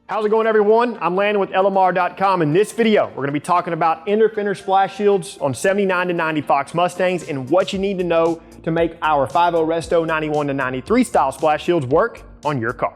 How's it going, everyone? I'm Landon with LMR.com. In this video, we're going to be talking about inner fender splash shields on 79 to 90 Fox Mustangs and what you need to know to make our 5.0 Resto 91 to 93 style splash shields work on your car.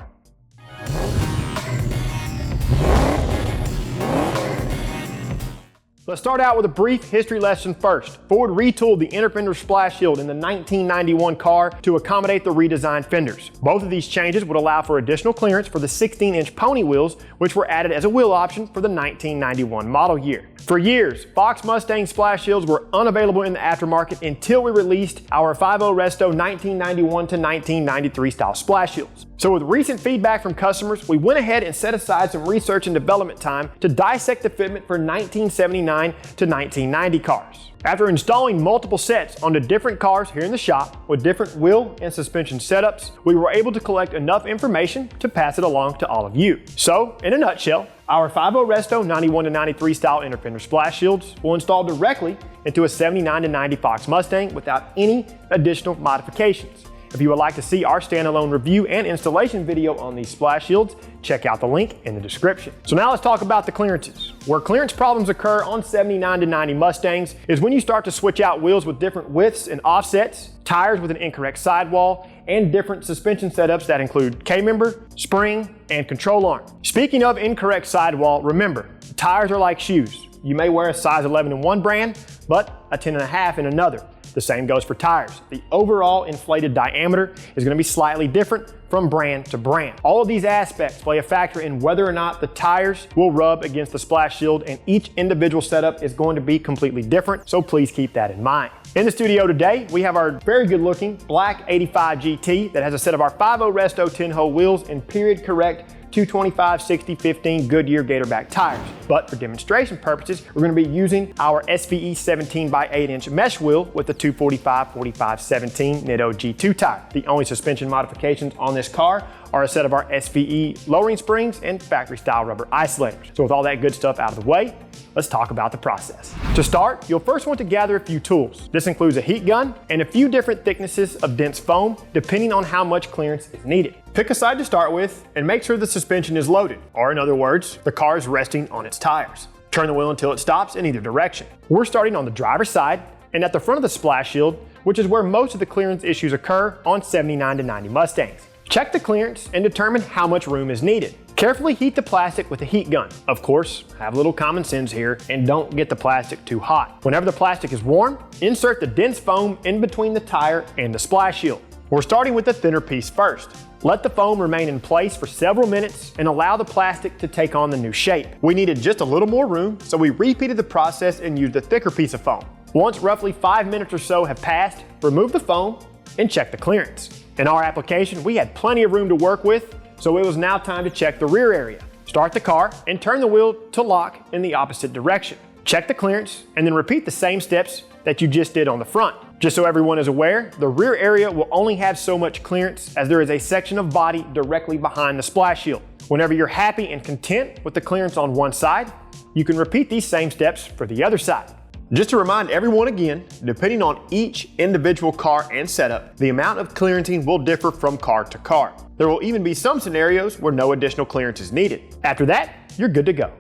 Let's start out with a brief history lesson first. Ford retooled the inner fender splash shield in the 1991 car to accommodate the redesigned fenders. Both of these changes would allow for additional clearance for the 16-inch pony wheels, which were added as a wheel option for the 1991 model year. For years, Fox Mustang splash shields were unavailable in the aftermarket until we released our 5.0 Resto 1991 to 1993 style splash shields. So with recent feedback from customers, we went ahead and set aside some research and development time to dissect the fitment for 1979 to 1990 cars. After installing multiple sets onto different cars here in the shop with different wheel and suspension setups, we were able to collect enough information to pass it along to all of you. So, in a nutshell, our 5.0 Resto 91 to 93 style inner fender splash shields will install directly into a 79 to 90 Fox Mustang without any additional modifications. If you would like to see our standalone review and installation video on these splash shields, check out the link in the description. So now let's talk about the clearances. Where clearance problems occur on 79 to 90 Mustangs is when you start to switch out wheels with different widths and offsets, tires with an incorrect sidewall, and different suspension setups that include K-member, spring, and control arm. Speaking of incorrect sidewall, remember, tires are like shoes. You may wear a size 11 in one brand, but a 10.5 in another. The same goes for tires. The overall inflated diameter is going to be slightly different from brand to brand. All of these aspects play a factor in whether or not the tires will rub against the splash shield, and each individual setup is going to be completely different, so please keep that in mind. In the studio today, we have our very good looking black 85 GT that has a set of our 5.0 Resto 10-hole wheels and period correct 225/60/15 Goodyear Gatorback tires. But for demonstration purposes, we're going to be using our SVE 17 by 8-inch mesh wheel with the 245/45/17 Nitto G2 tire. The only suspension modifications on this car are a set of our SVE lowering springs and factory style rubber isolators. So with all that good stuff out of the way, let's talk about the process. To start, you'll first want to gather a few tools. This includes a heat gun and a few different thicknesses of dense foam, depending on how much clearance is needed. Pick a side to start with and make sure the suspension is loaded, or in other words, the car is resting on its tires. Turn the wheel until it stops in either direction. We're starting on the driver's side and at the front of the splash shield, which is where most of the clearance issues occur on 79 to 90 Mustangs. Check the clearance and determine how much room is needed. Carefully heat the plastic with a heat gun. Of course, have a little common sense here and don't get the plastic too hot. Whenever the plastic is warm, insert the dense foam in between the tire and the splash shield. We're starting with the thinner piece first. Let the foam remain in place for several minutes and allow the plastic to take on the new shape. We needed just a little more room, so we repeated the process and used a thicker piece of foam. Once roughly 5 minutes or so have passed, remove the foam and check the clearance. In our application, we had plenty of room to work with, so it was now time to check the rear area. Start the car and turn the wheel to lock in the opposite direction. Check the clearance and then repeat the same steps that you just did on the front. Just so everyone is aware, the rear area will only have so much clearance as there is a section of body directly behind the splash shield. Whenever you're happy and content with the clearance on one side, you can repeat these same steps for the other side. Just to remind everyone again, depending on each individual car and setup, the amount of clearancing will differ from car to car. There will even be some scenarios where no additional clearance is needed. After that, you're good to go.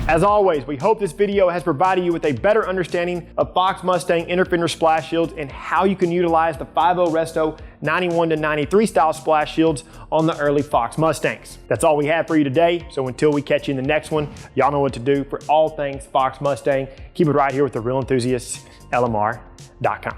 As always, we hope this video has provided you with a better understanding of Fox Mustang inner fender splash shields and how you can utilize the 5.0 Resto 91 to 93 style splash shields on the early Fox Mustangs. That's all we have for you today, so until we catch you in the next one, y'all know what to do for all things Fox Mustang. Keep it right here with the real enthusiasts, LMR.com.